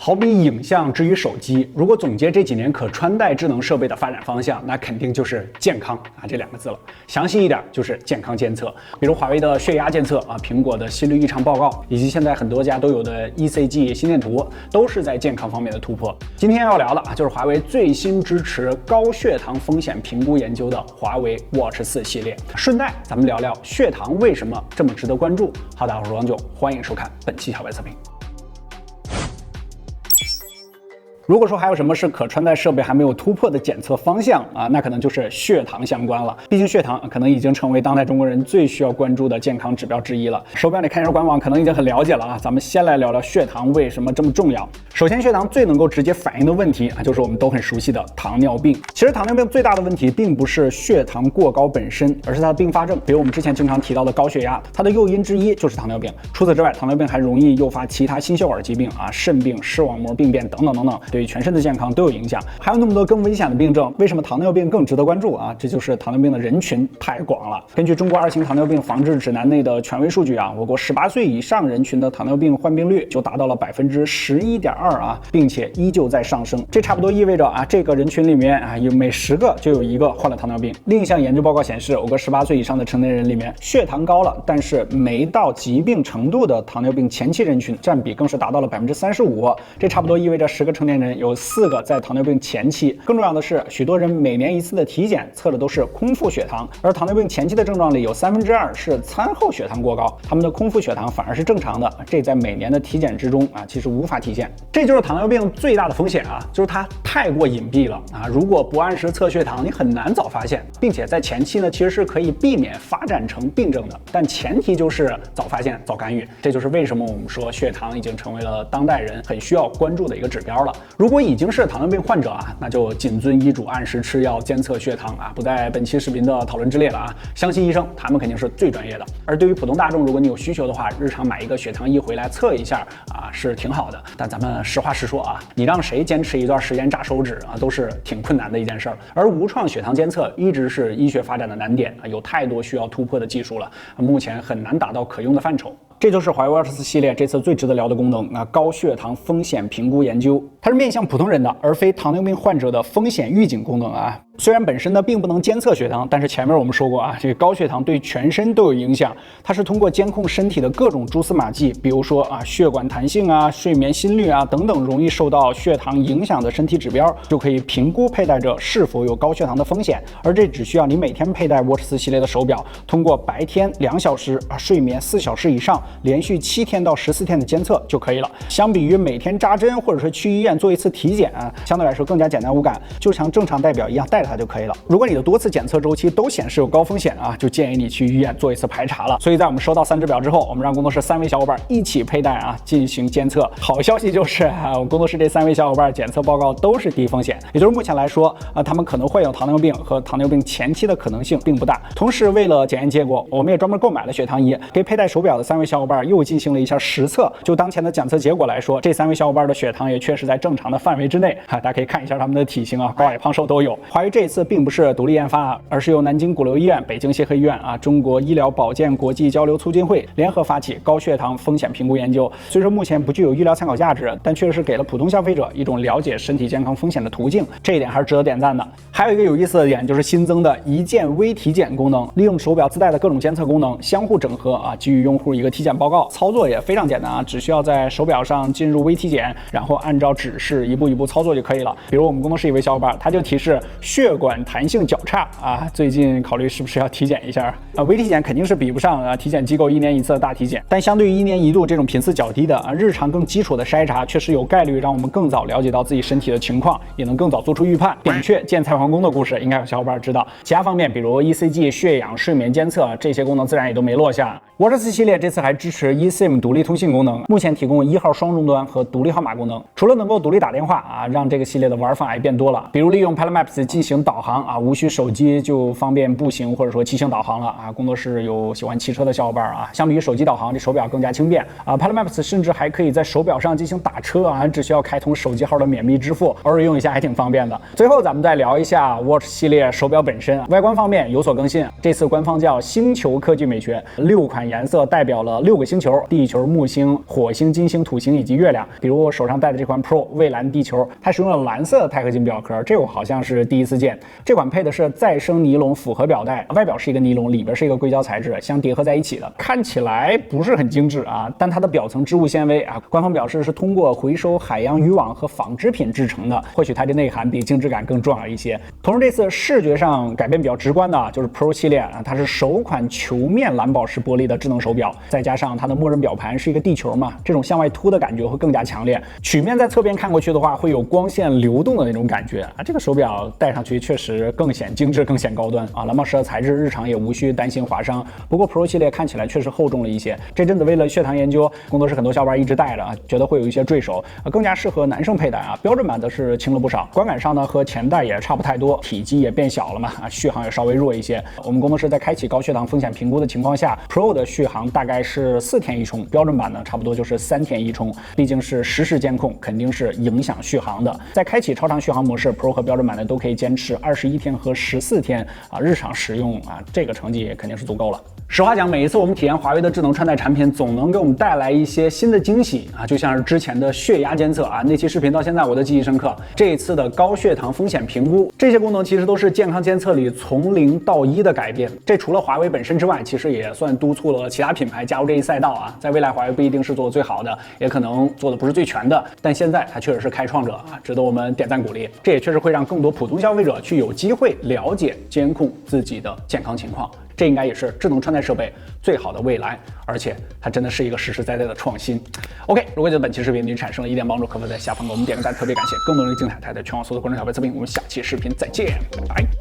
好比影像之于手机，如果总结这几年可穿戴智能设备的发展方向，那肯定就是健康啊这两个字了。详细一点就是健康监测，比如华为的血压监测啊，苹果的心率异常报告，以及现在很多家都有的 ECG 心电图，都是在健康方面的突破。今天要聊的啊，就是华为最新支持高血糖风险评估研究的华为 Watch 4系列。顺带咱们聊聊血糖为什么这么值得关注。好，大家好，我是王炯，欢迎收看本期小白测评。如果说还有什么是可穿戴设备还没有突破的检测方向啊，那可能就是血糖相关了。毕竟血糖可能已经成为当代中国人最需要关注的健康指标之一了。手表你看一下官网，可能已经很了解了啊。咱们先来聊聊血糖为什么这么重要。首先，血糖最能够直接反映的问题啊，就是我们都很熟悉的糖尿病。其实糖尿病最大的问题并不是血糖过高本身，而是它的并发症，比如我们之前经常提到的高血压，它的诱因之一就是糖尿病。除此之外，糖尿病还容易诱发其他心血管疾病啊、肾病、视网膜病变等等等等。对全身的健康都有影响，还有那么多更危险的病症，为什么糖尿病更值得关注啊？这就是糖尿病的人群太广了。根据中国2型糖尿病防治指南内的权威数据啊，我国18岁以上人群的糖尿病患病率就达到了11.2%啊，并且依旧在上升。这差不多意味着啊，这个人群里面啊，有每10个就有1个患了糖尿病。另一项研究报告显示，我国18岁以上的成年人里面，血糖高了，但是没到疾病程度的糖尿病前期人群占比更是达到了35%。这差不多意味着10个成年人有4个在糖尿病前期。更重要的是，许多人每年1次的体检测的都是空腹血糖，而糖尿病前期的症状里有2/3是餐后血糖过高，他们的空腹血糖反而是正常的，这在每年的体检之中啊，其实无法体现。这就是糖尿病最大的风险啊，就是它太过隐蔽了啊！如果不按时测血糖，你很难早发现，并且在前期呢，其实是可以避免发展成病症的，但前提就是早发现、早干预。这就是为什么我们说血糖已经成为了当代人很需要关注的一个指标了。如果已经是糖尿病患者啊，那就谨遵医嘱，按时吃药，监测血糖啊，不在本期视频的讨论之列了啊。相信医生，他们肯定是最专业的。而对于普通大众，如果你有需求的话，日常买一个血糖仪回来测一下啊，是挺好的。但咱们实话实说啊，你让谁坚持一段时间榨手指啊，都是挺困难的一件事儿。而无创血糖监测一直是医学发展的难点啊，有太多需要突破的技术了，目前很难达到可用的范畴。这就是华为 Watch 4系列这次最值得聊的功能啊，高血糖风险评估研究。它是面向普通人的，而非糖尿病患者的风险预警功能啊。虽然本身呢并不能监测血糖，但是前面我们说过啊，这个高血糖对全身都有影响。它是通过监控身体的各种蛛丝马迹，比如说啊血管弹性啊、睡眠心率啊等等容易受到血糖影响的身体指标，就可以评估佩戴者是否有高血糖的风险。而这只需要你每天佩戴 Watch 4系列的手表，通过白天2小时啊、睡眠4小时以上，连续7天到14天的监测就可以了。相比于每天扎针或者说去医院做一次体检啊，相对来说更加简单无感，就像正常代表一样带着它就可以了。如果你的多次检测周期都显示有高风险啊，就建议你去医院做一次排查了。所以在我们收到3只表之后，我们让工作室3位小伙伴一起佩戴啊，进行监测。好消息就是啊，我们工作室这3位小伙伴检测报告都是低风险，也就是目前来说啊，他们可能会有糖尿病和糖尿病前期的可能性并不大。同时，为了检验结果，我们也专门购买了血糖仪，给佩戴手表的3位小伙伴又进行了一下实测。就当前的检测结果来说，这3位小伙伴的血糖也确实在正常的范围之内啊，大家可以看一下他们的体型啊，高矮胖瘦都有。华为这一次并不是独立研发，而是由南京鼓楼医院、北京协和医院啊、中国医疗保健国际交流促进会联合发起高血糖风险评估研究。虽说目前不具有医疗参考价值，但确实是给了普通消费者一种了解身体健康风险的途径，这一点还是值得点赞的。还有一个有意思的点就是新增的一键微体检功能，利用手表自带的各种监测功能相互整合啊，给予用户一个体检报告。操作也非常简单啊，只需要在手表上进入微体检，然后按照指示一步一步操作就可以了。比如我们工作室一位小伙伴，他就提示血管弹性较差啊，最近考虑是不是要体检一下啊？微体检肯定是比不上啊体检机构1年1次的大体检，但相对于1年1度这种频次较低的啊日常更基础的筛查，确实有概率让我们更早了解到自己身体的情况，也能更早做出预判。扁鹊见蔡桓公的故事，应该有小伙伴知道。其他方面，比如 ECG、血氧、睡眠监测这些功能，自然也都没落下。Watch 4系列这次还支持 eSIM 独立通信功能，目前提供1号双终端和独立号码功能。除了能够独立打电话啊，让这个系列的玩法也变多了，比如利用 Pilot Maps 进行导航啊，无需手机就方便步行或者说骑行导航了啊。工作室有喜欢骑车的小伙伴啊，相比于手机导航，这手表更加轻便啊。Pilot Maps 甚至还可以在手表上进行打车啊，只需要开通手机号的免密支付，偶尔用一下还挺方便的。最后咱们再聊一下 Watch 系列手表本身，外观方面有所更新，这次官方叫星球科技美学，6款款颜色代表了6个星球：地球、木星、火星、金星、土星以及月亮。比如我手上戴的这款 Pro 蔚蓝地球，它使用了蓝色的钛合金表壳，这我好像是第一次见。这款配的是再生尼龙复合表带，外表是一个尼龙，里边是一个硅胶材质，相叠合在一起的，看起来不是很精致啊，但它的表层织物纤维啊，官方表示是通过回收海洋渔网和纺织品制成的，或许它的内涵比精致感更重要一些。同时这次视觉上改变比较直观的就是 Pro 系列啊，它是首款球面蓝宝石玻璃的智能手表，再加上它的默认表盘是一个地球嘛，这种向外凸的感觉会更加强烈。曲面在侧边看过去的话，会有光线流动的那种感觉啊，这个手表戴上去确实更显精致，更显高端啊。蓝宝石的材质日常也无需担心划伤，不过 Pro 系列看起来确实厚重了一些。这阵子为了血糖研究，工作室很多小伙伴一直戴着啊，觉得会有一些坠手，更加适合男生佩戴啊。标准版的是轻了不少，观感上呢和前代也差不太多，体积也变小了嘛，啊，续航也稍微弱一些。我们工作室在开启高血糖风险评估的情况下 ，Pro 的续航大概是4天一充，标准版呢差不多就是3天一充，毕竟是实时监控，肯定是影响续航的。在开启超长续航模式 ，Pro 和标准版的都可以坚持21天和14天啊，日常使用啊，这个成绩肯定是足够了。实话讲，每一次我们体验华为的智能穿戴产品，总能给我们带来一些新的惊喜啊，就像是之前的血压监测啊，那期视频到现在我都记忆深刻。这一次的高血糖风险评估，这些功能其实都是健康监测里从0到1的改变。这除了华为本身之外，其实也算督促了其他品牌加入这一赛道啊。在未来，华为不一定是做的最好的，也可能做的不是最全的，但现在它确实是开创者啊，值得我们点赞鼓励。这也确实会让更多普通消费者去有机会了解、监控自己的健康情况。这应该也是智能穿戴设备最好的未来，而且它真的是一个实实在在的创新。OK， 如果觉得本期视频对你产生了一点帮助，可否在下方给我们点个赞，特别感谢。更多人精彩的全网搜索观众小白测评，我们下期视频再见，拜拜。